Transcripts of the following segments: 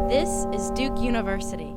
This is Duke University.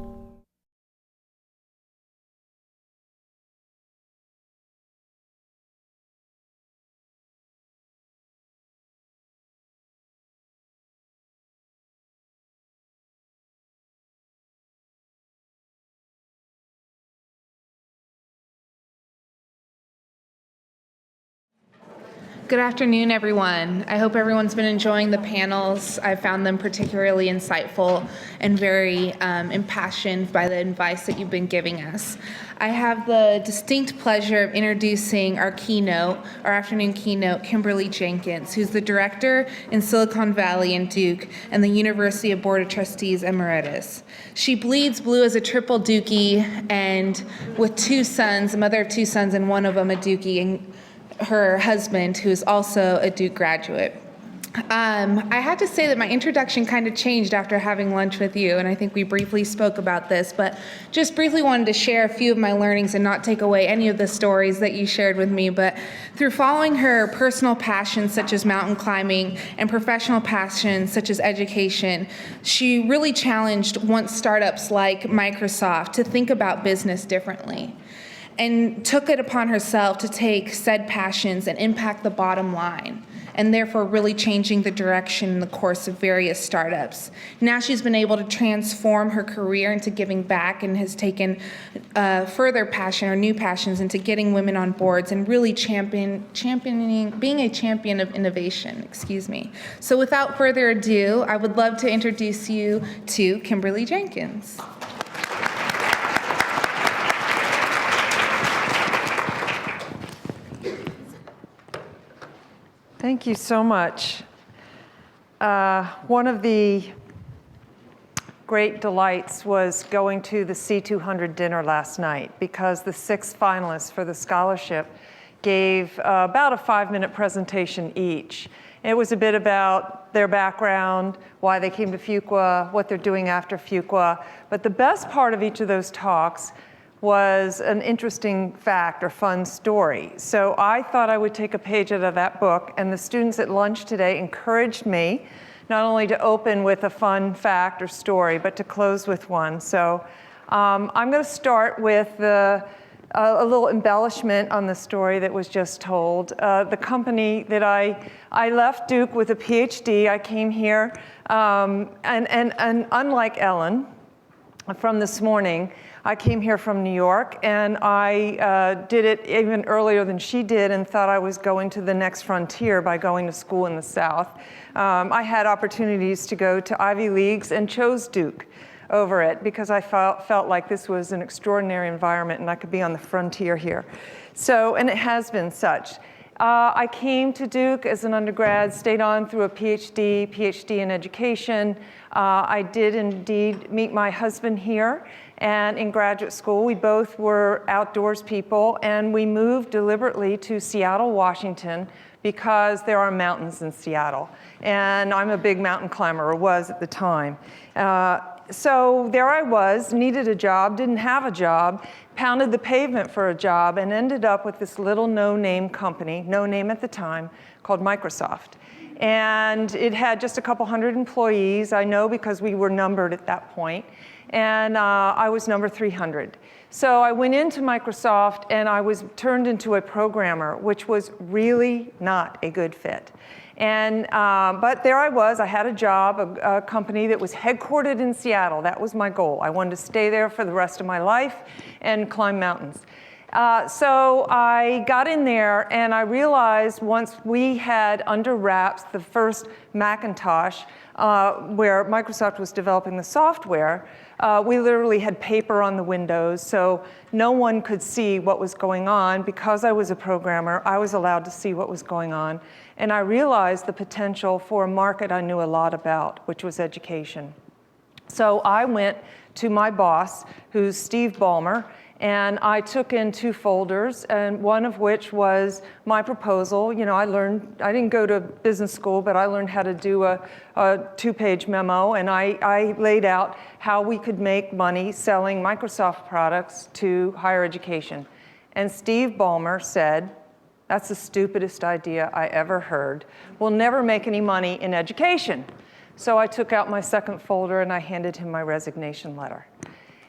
Good afternoon, everyone. I hope everyone's been enjoying the panels. I found them particularly insightful and very impassioned by the advice that you've been giving us. I have the distinct pleasure of introducing our keynote, our afternoon keynote, Kimberly Jenkins, who's the director in Silicon Valley and Duke and the University of Board of Trustees Emeritus. She bleeds blue as a triple Dookie and with two sons, a mother of two sons, and one of them a Dookie, and her husband, who is also a Duke graduate. I had to say that my introduction kind of changed after having lunch with you, and I think we briefly spoke about this, but just briefly wanted to share a few of my learnings and not take away any of the stories that you shared with me. But through following her personal passions such as mountain climbing and professional passions such as education, she really challenged once startups like Microsoft to think about business differently, and took it upon herself to take said passions and impact the bottom line, and therefore really changing the direction and the course of various startups. Now she's been able to transform her career into giving back and has taken further passion or new passions into getting women on boards and really championing, being a champion of innovation, So without further ado, I would love to introduce you to Kimberly Jenkins. Thank you so much. One of the great delights was going to the C200 dinner last night because the 6 finalists for the scholarship gave about a 5-minute presentation each. It was a bit about their background, why they came to Fuqua, what they're doing after Fuqua. But the best part of each of those talks was an interesting fact or fun story. So I thought I would take a page out of that book, and the students at lunch today encouraged me not only to open with a fun fact or story, but to close with one. So I'm going to start with a little embellishment on the story that was just told. The company that I left Duke with a PhD. I came here, and unlike Ellen from this morning, I came here from New York, and I did it even earlier than she did and thought I was going to the next frontier by going to school in the South. I had opportunities to go to Ivy Leagues and chose Duke over it because I felt like this was an extraordinary environment and I could be on the frontier here. So, and it has been such. I came to Duke as an undergrad, stayed on through a PhD in education. I did indeed meet my husband here. And in graduate school, we both were outdoors people, and we moved deliberately to Seattle, Washington, because there are mountains in Seattle. And I'm a big mountain climber, or was at the time. So there I was, needed a job, didn't have a job, pounded the pavement for a job, and ended up with this little no-name company, no name at the time, called Microsoft. And it had just a couple hundred employees, I know because we were numbered at that point. And I was number 300. So I went into Microsoft and I was turned into a programmer, which was really not a good fit. And, but there I was, I had a job, a company that was headquartered in Seattle. That was my goal. I wanted to stay there for the rest of my life and climb mountains. So I got in there and I realized once we had under wraps the first Macintosh, where Microsoft was developing the software, we literally had paper on the windows, so no one could see what was going on. Because I was a programmer, I was allowed to see what was going on. And I realized the potential for a market I knew a lot about, which was education. So I went to my boss, who's Steve Ballmer, and I took in 2 folders, and one of which was my proposal. You know, I didn't go to business school, but I learned how to do a 2-page memo, and I laid out how we could make money selling Microsoft products to higher education. And Steve Ballmer said, "That's the stupidest idea I ever heard. We'll never make any money in education." So I took out my second folder and I handed him my resignation letter.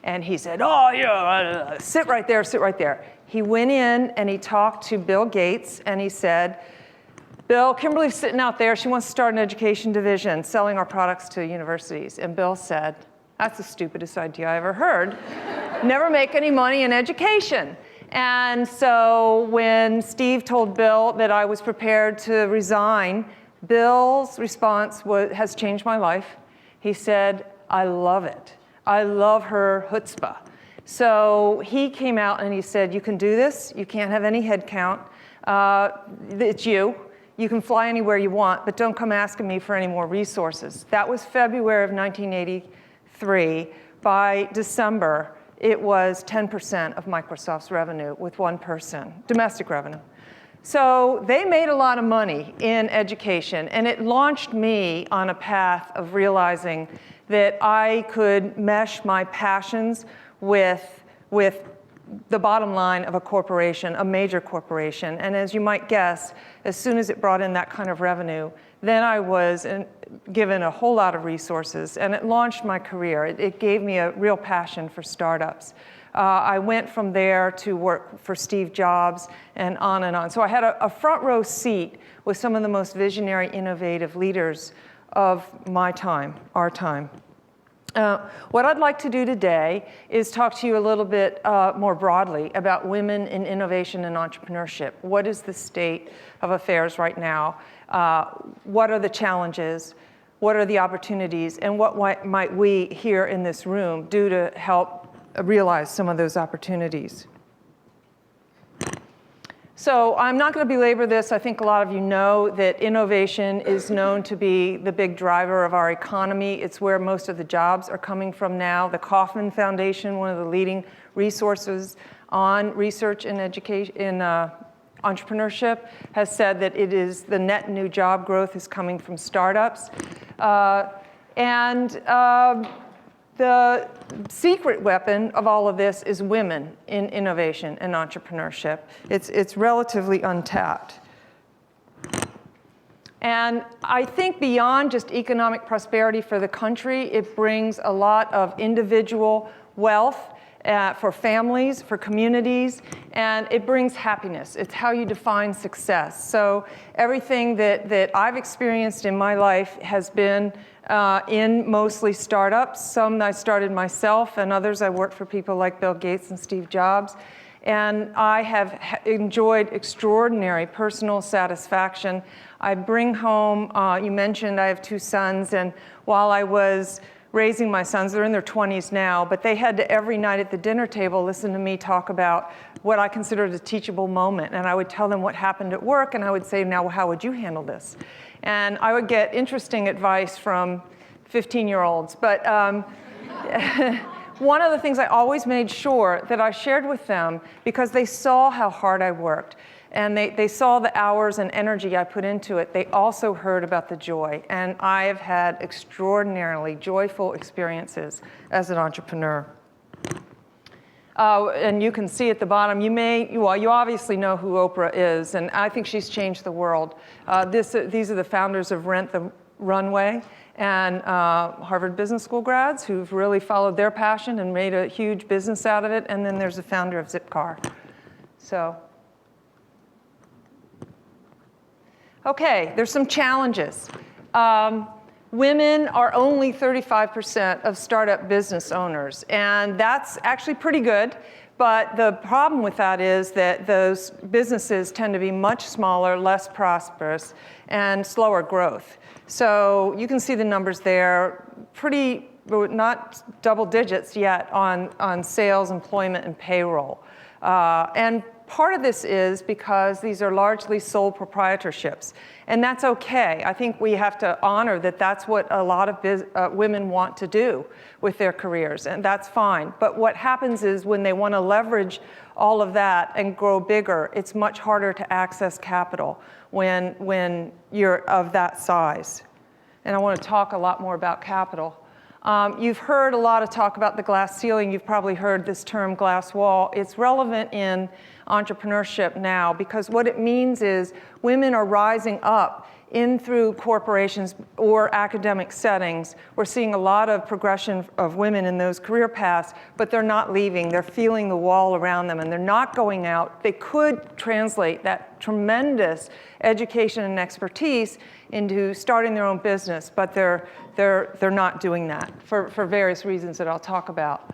And he said, oh, yeah, sit right there, sit right there. He went in and he talked to Bill Gates and he said, Bill, Kimberly's sitting out there. She wants to start an education division selling our products to universities. And Bill said, that's the stupidest idea I ever heard. Never make any money in education. And so when Steve told Bill that I was prepared to resign, Bill's response has changed my life. He said, I love it. I love her chutzpah. So he came out and he said, you can do this. You can't have any head count. It's you. You can fly anywhere you want, but don't come asking me for any more resources. That was February of 1983. By December, it was 10% of Microsoft's revenue with one person, domestic revenue. So they made a lot of money in education, and it launched me on a path of realizing that I could mesh my passions with the bottom line of a corporation, a major corporation. And as you might guess, as soon as it brought in that kind of revenue, then I was given a whole lot of resources, and it launched my career. It gave me a real passion for startups. I went from there to work for Steve Jobs and on and on. So I had a front row seat with some of the most visionary, innovative leaders of my time, our time. What I'd like to do today is talk to you a little bit more broadly about women in innovation and entrepreneurship. What is the state of affairs right now? What are the challenges? What are the opportunities? And what might we here in this room do to help realize some of those opportunities? So I'm not going to belabor this. I think a lot of you know that innovation is known to be the big driver of our economy. It's where most of the jobs are coming from now. The Kauffman Foundation, one of the leading resources on research and education in entrepreneurship, has said that it is the net new job growth is coming from startups. The secret weapon of all of this is women in innovation and entrepreneurship. It's relatively untapped. And I think beyond just economic prosperity for the country, it brings a lot of individual wealth for families, for communities, and it brings happiness. It's how you define success. So everything that I've experienced in my life has been in mostly startups. Some I started myself, and others I worked for people like Bill Gates and Steve Jobs. And I have enjoyed extraordinary personal satisfaction. I bring home, you mentioned I have two sons, and while I was raising my sons, they're in their 20s now, but they had to every night at the dinner table listen to me talk about what I considered a teachable moment. And I would tell them what happened at work, and I would say, now how would you handle this? And I would get interesting advice from 15-year-olds. But one of the things I always made sure that I shared with them, because they saw how hard I worked, and they saw the hours and energy I put into it, they also heard about the joy. And I have had extraordinarily joyful experiences as an entrepreneur. And you can see at the bottom, you obviously know who Oprah is, and I think she's changed the world. These are the founders of Rent the Runway and Harvard Business School grads who've really followed their passion and made a huge business out of it. And then there's the founder of Zipcar. So, okay, there's some challenges. Women are only 35% of startup business owners, and that's actually pretty good. But the problem with that is that those businesses tend to be much smaller, less prosperous, and slower growth. So you can see the numbers there, pretty, not double digits yet on sales, employment, and payroll. And part of this is because these are largely sole proprietorships. And that's okay. I think we have to honor that that's what a lot of women want to do with their careers, and that's fine. But what happens is when they want to leverage all of that and grow bigger, it's much harder to access capital when you're of that size. And I want to talk a lot more about capital. You've heard a lot of talk about the glass ceiling. You've probably heard this term glass wall. It's relevant in entrepreneurship now because what it means is women are rising up in through corporations or academic settings. We're seeing a lot of progression of women in those career paths, but they're not leaving. They're feeling the wall around them, and they're not going out. They could translate that tremendous education and expertise into starting their own business, but they're not doing that for various reasons that I'll talk about.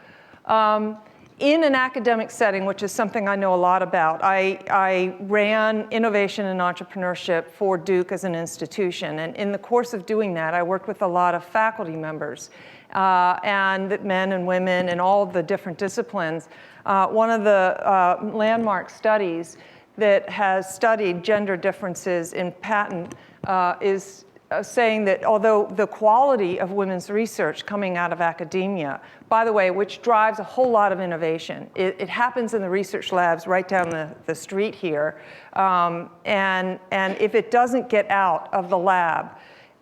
In an academic setting, which is something I know a lot about, I ran innovation and entrepreneurship for Duke as an institution. And in the course of doing that, I worked with a lot of faculty members and men and women in all of the different disciplines. One of the landmark studies that has studied gender differences in patent is saying that although the quality of women's research coming out of academia, by the way, which drives a whole lot of innovation, it happens in the research labs right down the street here, and if it doesn't get out of the lab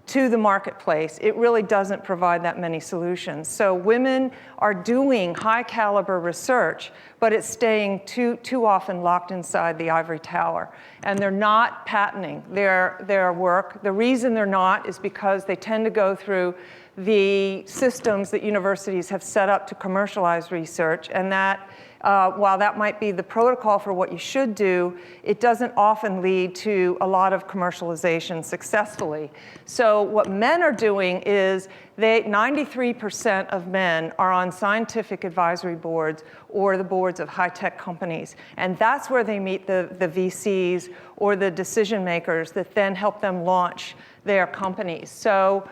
to the marketplace, it really doesn't provide that many solutions. So women are doing high caliber research, but it's staying too often locked inside the ivory tower. And they're not patenting their work. The reason they're not is because they tend to go through the systems that universities have set up to commercialize research, and that while that might be the protocol for what you should do, it doesn't often lead to a lot of commercialization successfully. So what men are doing is 93% of men are on scientific advisory boards or the boards of high-tech companies. And that's where they meet the VCs or the decision makers that then help them launch their companies. So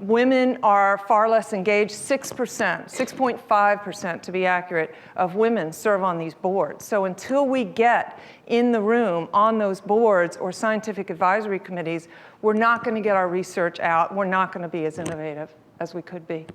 women are far less engaged. 6.5% to be accurate, of women serve on these boards. So until we get in the room on those boards or scientific advisory committees, we're not going to get our research out. We're not going to be as innovative as we could be.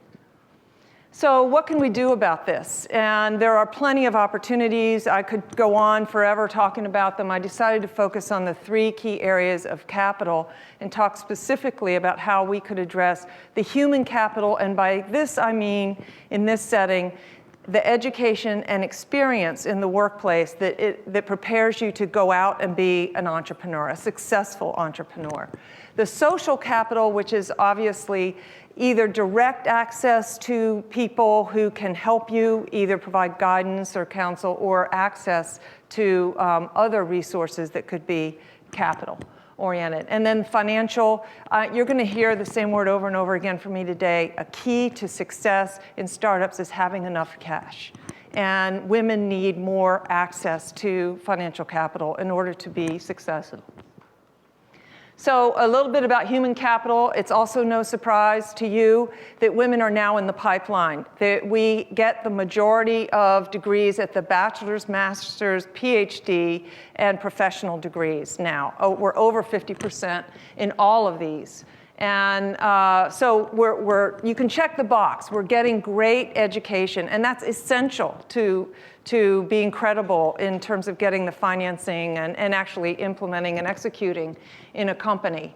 So what can we do about this? And there are plenty of opportunities. I could go on forever talking about them. I decided to focus on the 3 key areas of capital and talk specifically about how we could address the human capital. And by this, I mean, in this setting, the education and experience in the workplace that prepares you to go out and be an entrepreneur, a successful entrepreneur. The social capital, which is obviously either direct access to people who can help you, either provide guidance or counsel, or access to other resources that could be capital oriented. And then financial, you're going to hear the same word over and over again from me today. A key to success in startups is having enough cash. And women need more access to financial capital in order to be successful. So a little bit about human capital. It's also no surprise to you that women are now in the pipeline. That we get the majority of degrees at the bachelor's, master's, PhD, and professional degrees now. We're over 50% in all of these. And so you can check the box. We're getting great education, and that's essential to being credible in terms of getting the financing and actually implementing and executing in a company.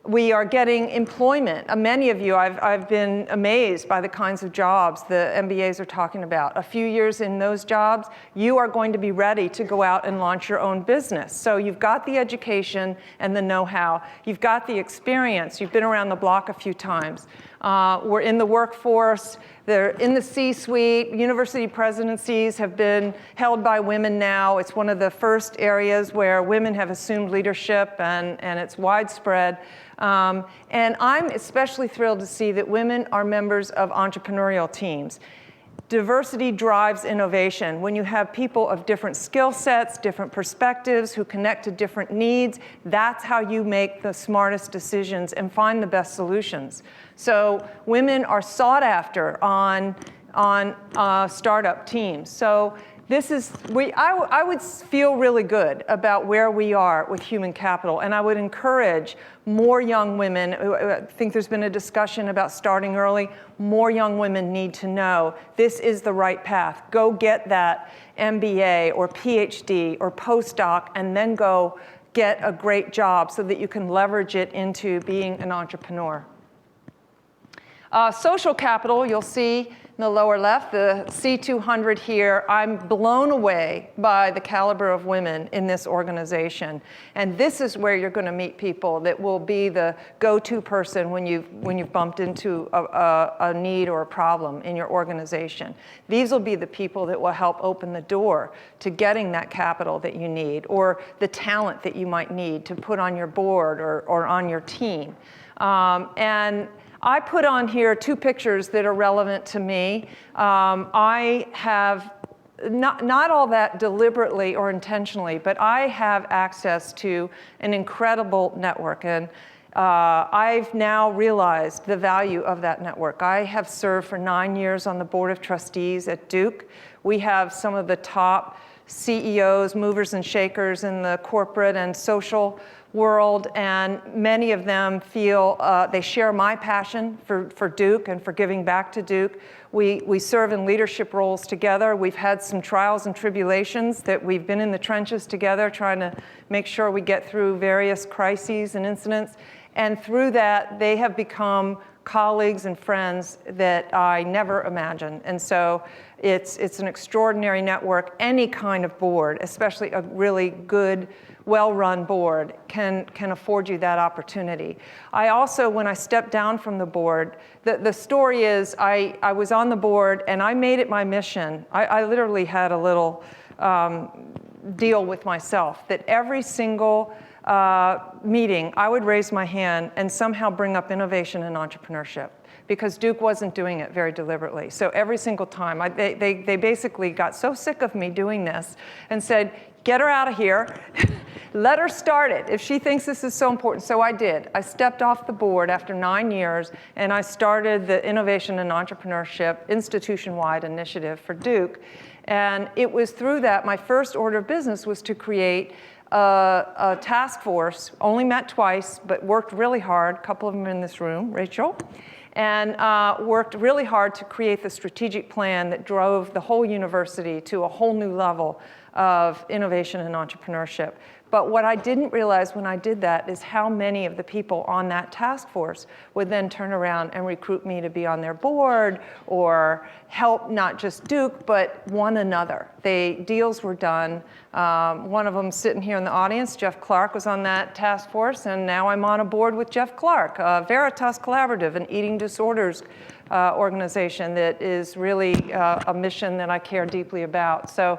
We are getting employment. Many of you, I've been amazed by the kinds of jobs the MBAs are talking about. A few years in those jobs, you are going to be ready to go out and launch your own business. So you've got the education and the know-how. You've got the experience. You've been around the block a few times. We're in the workforce. They're in the C-suite. University presidencies have been held by women now. It's one of the first areas where women have assumed leadership, and it's widespread. And I'm especially thrilled to see that women are members of entrepreneurial teams. Diversity drives innovation. When you have people of different skill sets, different perspectives, who connect to different needs, that's how you make the smartest decisions and find the best solutions. So women are sought after on startup teams. So this is, I would feel really good about where we are with human capital, and I would encourage more young women. I think there's been a discussion about starting early. More young women need to know this is the right path. Go get that MBA or PhD or postdoc, and then go get a great job so that you can leverage it into being an entrepreneur. Social capital, you'll see in the lower left, the C200 here, I'm blown away by the caliber of women in this organization. And this is where you're going to meet people that will be the go-to person when you've bumped into a need or a problem in your organization. These will be the people that will help open the door to getting that capital that you need, or the talent that you might need to put on your board or on your team. And I put on here 2 pictures that are relevant to me. I have, not all that deliberately or intentionally, but I have access to an incredible network. And I've now realized the value of that network. I have served for 9 years on the board of trustees at Duke. We have some of the top CEOs, movers and shakers in the corporate and social world, and many of them feel they share my passion for Duke and for giving back to Duke. We serve in leadership roles together. We've had some trials and tribulations that we've been in the trenches together trying to make sure we get through various crises and incidents. And through that, they have become colleagues and friends that I never imagined. And so it's an extraordinary network. Any kind of board, especially a really good, well-run board, can afford you that opportunity. I also, when I stepped down from the board, the story is I was on the board and I made it my mission. I literally had a little deal with myself that every single meeting, I would raise my hand and somehow bring up innovation and entrepreneurship, because Duke wasn't doing it very deliberately. So every single time, they basically got so sick of me doing this and said, get her out of here, let her start it if she thinks this is so important. So I did. I stepped off the board after 9 years, and I started the Innovation and Entrepreneurship institution-wide initiative for Duke. And it was through that, my first order of business was to create a task force, only met twice, but worked really hard, a couple of them in this room, Rachel, and worked really hard to create the strategic plan that drove the whole university to a whole new level of innovation and entrepreneurship. But what I didn't realize when I did that is how many of the people on that task force would then turn around and recruit me to be on their board or help not just Duke, but one another. Deals were done. One of them sitting here in the audience, Jeff Clark, was on that task force, and now I'm on a board with Jeff Clark, Veritas Collaborative, an eating disorders organization that is really a mission that I care deeply about. So.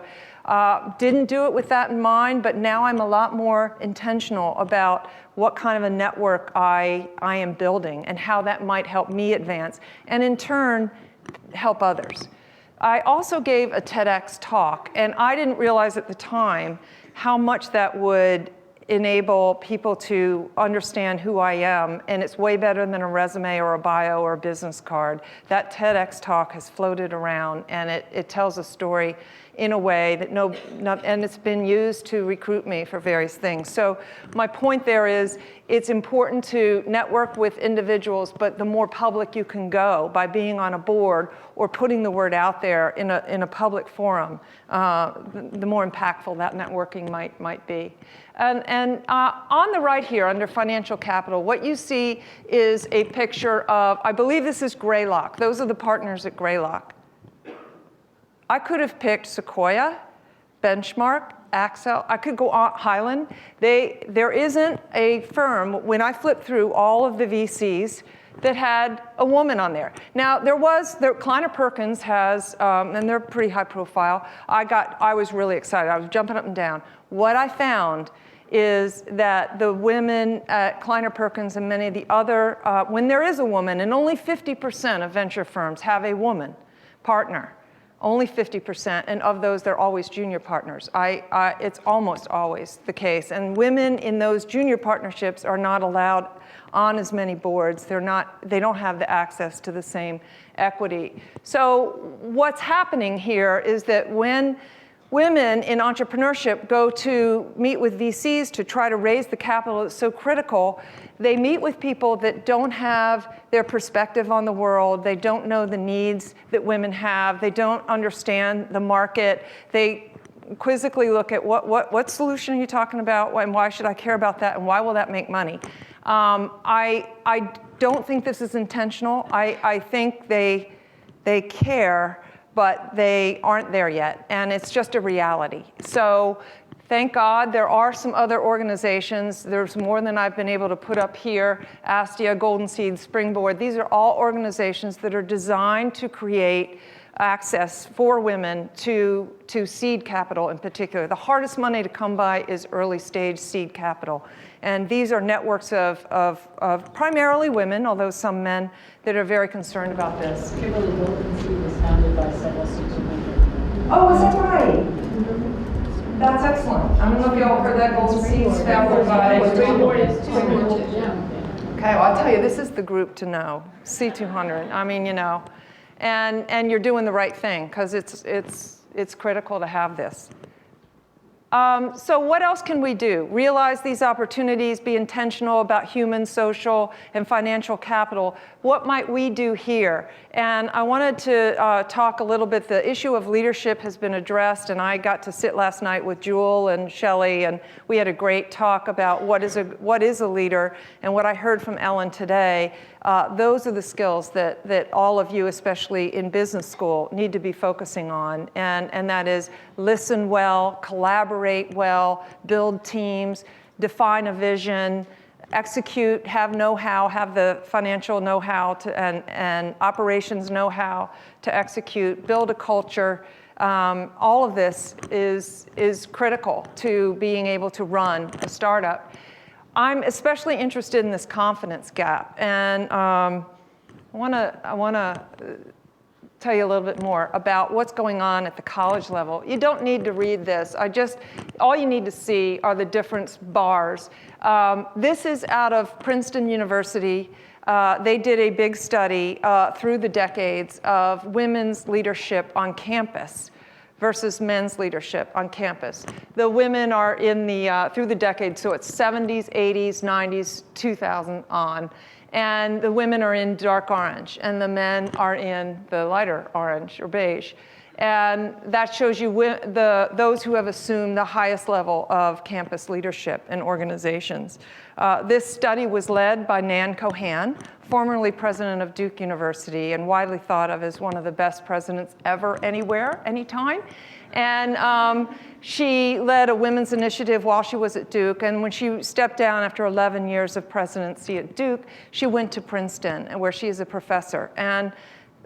Didn't do it with that in mind, but now I'm a lot more intentional about what kind of a network I am building and how that might help me advance, and in turn, help others. I also gave a TEDx talk, and I didn't realize at the time how much that would enable people to understand who I am, and it's way better than a resume or a bio or a business card. That TEDx talk has floated around, and it tells a story in a way that and it's been used to recruit me for various things. So my point there is it's important to network with individuals, but the more public you can go by being on a board or putting the word out there in a public forum, the more impactful that networking might be. And on the right here, under financial capital, what you see is a picture of, I believe this is Greylock. Those are the partners at Greylock. I could have picked Sequoia, Benchmark, Axel. I could go on, Highland. There isn't a firm, when I flipped through all of the VCs, that had a woman on there. Now, Kleiner Perkins has, and they're pretty high profile. I was really excited. I was jumping up and down. What I found is that the women at Kleiner Perkins and many of the other, when there is a woman, and only 50% of venture firms have a woman partner, only 50%, and of those, they're always junior partners. It's almost always the case. And women in those junior partnerships are not allowed on as many boards. They don't have the access to the same equity. So what's happening here is that when women in entrepreneurship go to meet with VCs to try to raise the capital that's so critical, they meet with people that don't have their perspective on the world. They don't know the needs that women have. They don't understand the market. They quizzically look at what solution are you talking about, and why should I care about that, and why will that make money? I don't think this is intentional. I think they They care, but they aren't there yet, and it's just a reality. So thank God there are some other organizations. There's more than I've been able to put up here. ASTIA, Golden Seed, Springboard. These are all organizations that are designed to create access for women to seed capital in particular. The hardest money to come by is early stage seed capital. And these are networks of primarily women, although some men, that are very concerned about this. Kimberly Golden Seed was founded by several C200. Oh, is that right? That's excellent. I don't know if you all heard that. Golden Seed was founded by... Okay, well, I'll tell you, this is the group to know, C200. I mean, you know, and you're doing the right thing, because it's critical to have this. So what else can we do? Realize these opportunities, be intentional about human, social, and financial capital. What might we do here? And I wanted to talk a little bit. The issue of leadership has been addressed, and I got to sit last night with Jewel and Shelley, and we had a great talk about what is a leader, and what I heard from Ellen today. Those are the skills that all of you, especially in business school, need to be focusing on, and that is listen well, collaborate well, build teams, define a vision, execute, have know-how, have the financial know-how and operations know-how to execute, build a culture. All of this is critical to being able to run a startup. I'm especially interested in this confidence gap, and I want to tell you a little bit more about what's going on at the college level. You don't need to read this. All you need to see are the different bars. This is out of Princeton University. They did a big study through the decades of women's leadership on campus versus men's leadership on campus. The women are in the, through the decades, so it's 70s, 80s, 90s, 2000 on. And the women are in dark orange, and the men are in the lighter orange or beige. And that shows you those who have assumed the highest level of campus leadership in organizations. This study was led by Nan Cohan, formerly president of Duke University, and widely thought of as one of the best presidents ever, anywhere, anytime. And she led a women's initiative while she was at Duke, and when she stepped down after 11 years of presidency at Duke, she went to Princeton, where she is a professor.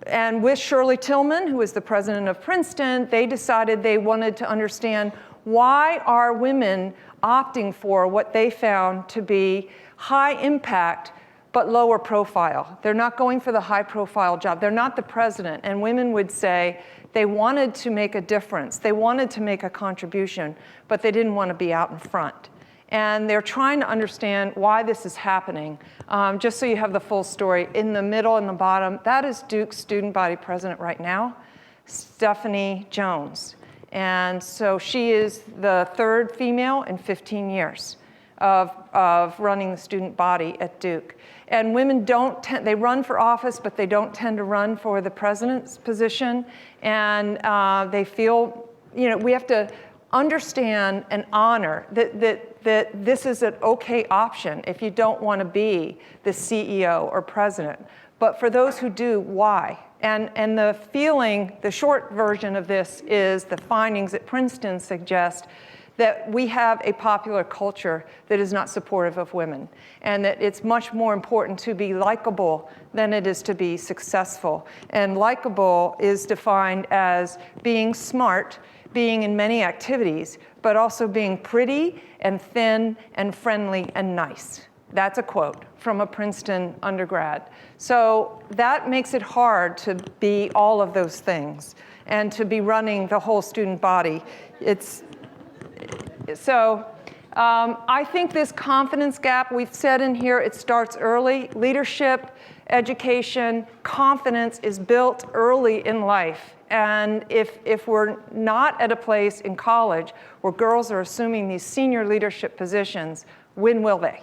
And with Shirley Tillman, who is the president of Princeton, they decided they wanted to understand, why are women opting for what they found to be high impact but lower profile? They're not going for the high profile job. They're not the president. And women would say they wanted to make a difference. They wanted to make a contribution, but they didn't want to be out in front. And they're trying to understand why this is happening. Just so you have the full story, in the middle and the bottom, that is Duke's student body president right now, Stephanie Jones. And so she is the third female in 15 years of running the student body at Duke. And women they run for office, but they don't tend to run for the president's position. And they feel, we have to understand and honor that this is an okay option if you don't want to be the CEO or president. But for those who do, why? And the feeling, the short version of this is the findings at Princeton suggest that we have a popular culture that is not supportive of women, and that it's much more important to be likable than it is to be successful. And likable is defined as being smart, being in many activities, but also being pretty and thin and friendly and nice. That's a quote from a Princeton undergrad. So that makes it hard to be all of those things and to be running the whole student body. I think this confidence gap, we've said in here, it starts early. Leadership, education, confidence is built early in life. And if we're not at a place in college where girls are assuming these senior leadership positions, when will they?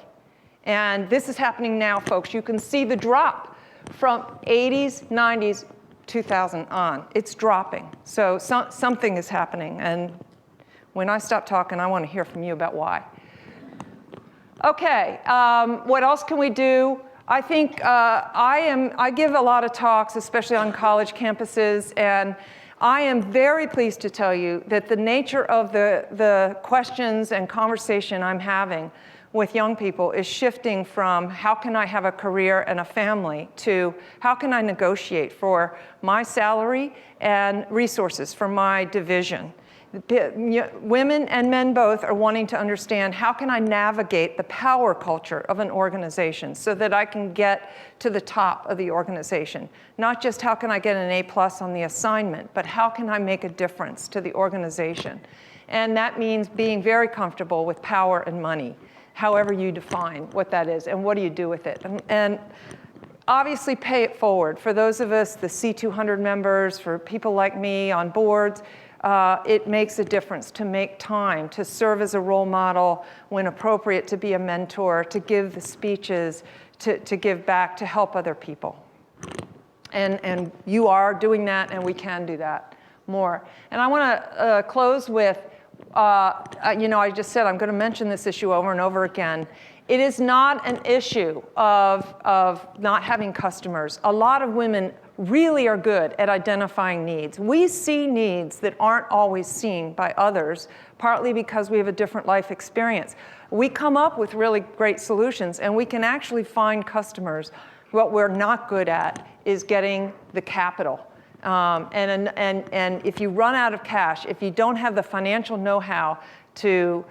And this is happening now, folks. You can see the drop from 80s, 90s, 2000 on. It's dropping. So something is happening. And when I stop talking, I want to hear from you about why. Okay, what else can we do? I think I give a lot of talks, especially on college campuses, and I am very pleased to tell you that the nature of the questions and conversation I'm having with young people is shifting from how can I have a career and a family to how can I negotiate for my salary and resources for my division. Women and men both are wanting to understand how can I navigate the power culture of an organization so that I can get to the top of the organization. Not just how can I get an A+ on the assignment, but how can I make a difference to the organization. And that means being very comfortable with power and money, however you define what that is and what do you do with it. And obviously pay it forward. For those of us, the C200 members, for people like me on boards, it makes a difference to make time, to serve as a role model when appropriate, to be a mentor, to give the speeches, to give back, to help other people. And you are doing that, and we can do that more. And I want to close with, I just said I'm going to mention this issue over and over again. It is not an issue of not having customers. A lot of women really are good at identifying needs. We see needs that aren't always seen by others, partly because we have a different life experience. We come up with really great solutions, and we can actually find customers. What we're not good at is getting the capital. And if you run out of cash, if you don't have the financial know-how to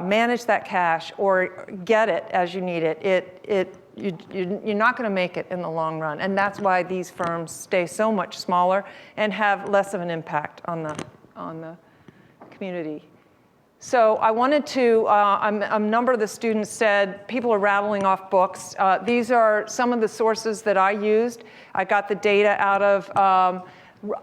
manage that cash or get it as you need it, you're not going to make it in the long run. And that's why these firms stay so much smaller and have less of an impact on the community. So I wanted to, a number of the students said people are rattling off books. These are some of the sources that I used. I got the data out of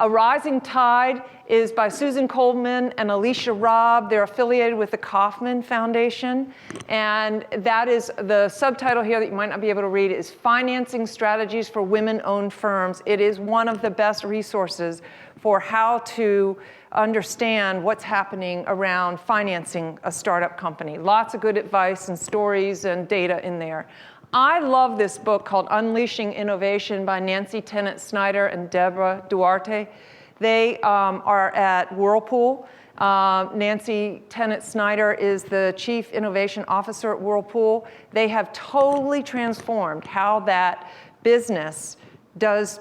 A Rising Tide is by Susan Coleman and Alicia Robb. They're affiliated with the Kauffman Foundation. And that is the subtitle here that you might not be able to read is Financing Strategies for Women-Owned Firms. It is one of the best resources for how to understand what's happening around financing a startup company. Lots of good advice and stories and data in there. I love this book called Unleashing Innovation by Nancy Tennant Snyder and Deborah Duarte. They are at Whirlpool. Nancy Tennant Snyder is the Chief Innovation Officer at Whirlpool. They have totally transformed how that business does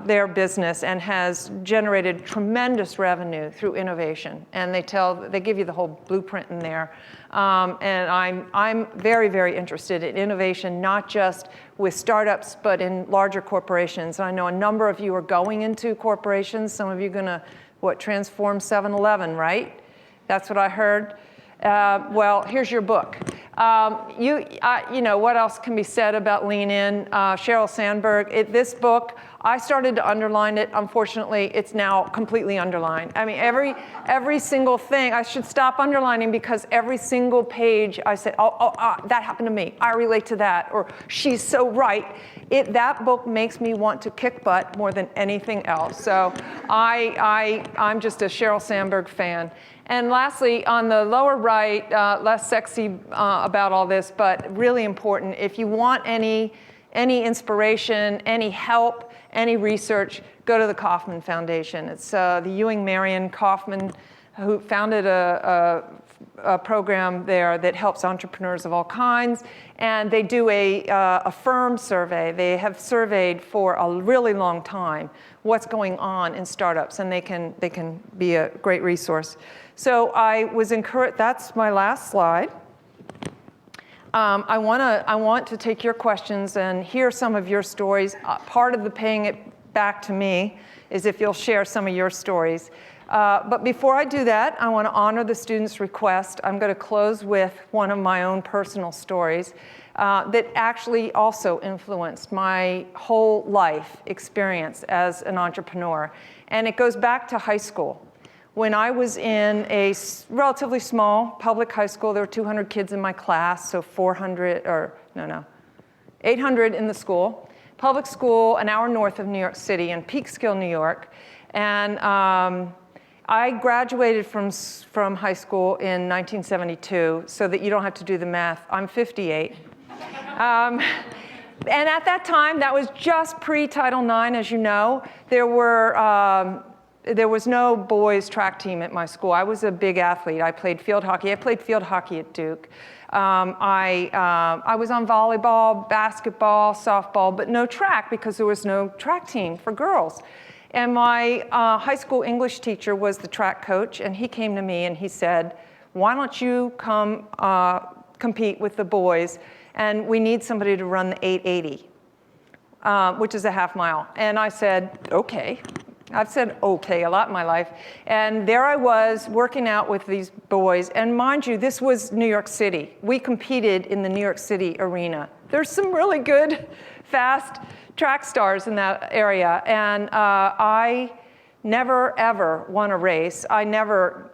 their business and has generated tremendous revenue through innovation. And they give you the whole blueprint in there. And I'm very, very interested in innovation, not just with startups, but in larger corporations. And I know a number of you are going into corporations. Some of you are going to, transform 7-Eleven, right? That's what I heard. Well, here's your book. What else can be said about Lean In? Sheryl Sandberg, this book, I started to underline it. Unfortunately, it's now completely underlined. I mean, every single thing, I should stop underlining because every single page I said, that happened to me. I relate to that. Or she's so right. That book makes me want to kick butt more than anything else. So I'm just a Sheryl Sandberg fan. And lastly, on the lower right, less sexy about all this, but really important, if you want any inspiration, any help, any research, go to the Kauffman Foundation. It's the Ewing Marion Kauffman, who founded a program there that helps entrepreneurs of all kinds. And they do a firm survey. They have surveyed for a really long time what's going on in startups, and they can be a great resource. So I was encouraged. That's my last slide. I want to take your questions and hear some of your stories. Part of the paying it back to me is if you'll share some of your stories. But before I do that, I want to honor the students' request. I'm going to close with one of my own personal stories that actually also influenced my whole life experience as an entrepreneur. And it goes back to high school. When I was in a relatively small public high school, there were 200 kids in my class, so 800 in the school. Public school, an hour north of New York City in Peekskill, New York. And I graduated from high school in 1972, so that you don't have to do the math. I'm 58. And at that time, that was just pre-Title IX, as you know. There was no boys track team at my school. I was a big athlete. I played field hockey. I played field hockey at Duke. I was on volleyball, basketball, softball, but no track because there was no track team for girls. And my high school English teacher was the track coach, and he came to me and he said, why don't you come compete with the boys, and we need somebody to run the 880, which is a half mile. And I said, okay. I've said okay a lot in my life. And there I was working out with these boys. And mind you, this was New York City. We competed in the New York City arena. There's some really good, fast track stars in that area. And I never, ever won a race. I never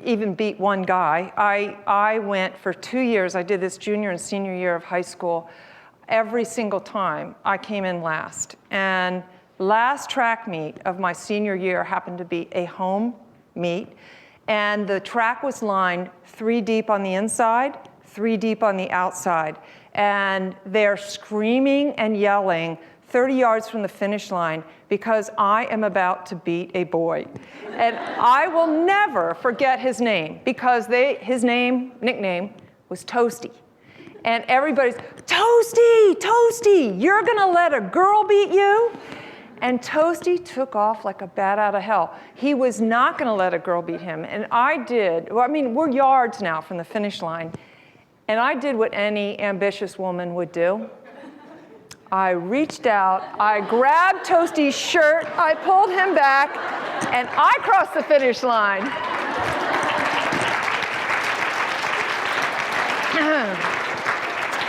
even beat one guy. I went for 2 years. I did this junior and senior year of high school. Every single time, I came in last. And last track meet of my senior year happened to be a home meet, and the track was lined 3 deep on the inside, 3 deep on the outside, and they're screaming and yelling 30 yards from the finish line because I am about to beat a boy. And I will never forget his name because his nickname was Toasty. And everybody's, Toasty, Toasty, you're gonna let a girl beat you? And Toasty took off like a bat out of hell. He was not going to let a girl beat him. And I did. Well, I mean, we're yards now from the finish line. And I did what any ambitious woman would do. I reached out, I grabbed Toasty's shirt, I pulled him back, and I crossed the finish line.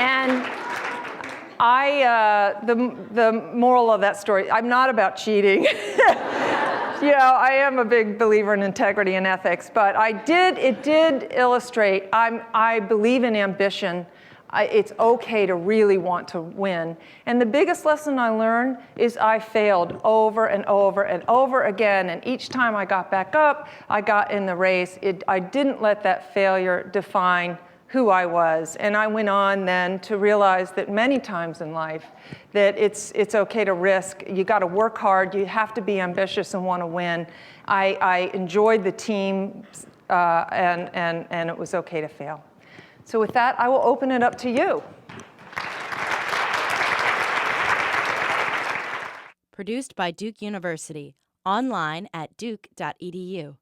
And the moral of that story, I'm not about cheating. You know, I am a big believer in integrity and ethics, but it did illustrate, I believe in ambition. It's okay to really want to win. And the biggest lesson I learned is I failed over and over and over again. And each time I got back up, I got in the race. I didn't let that failure define who I was. And I went on then to realize that many times in life that it's okay to risk. You got to work hard. You have to be ambitious and want to win. I enjoyed the team, and it was okay to fail. So with that, I will open it up to you. Produced by Duke University. Online at duke.edu.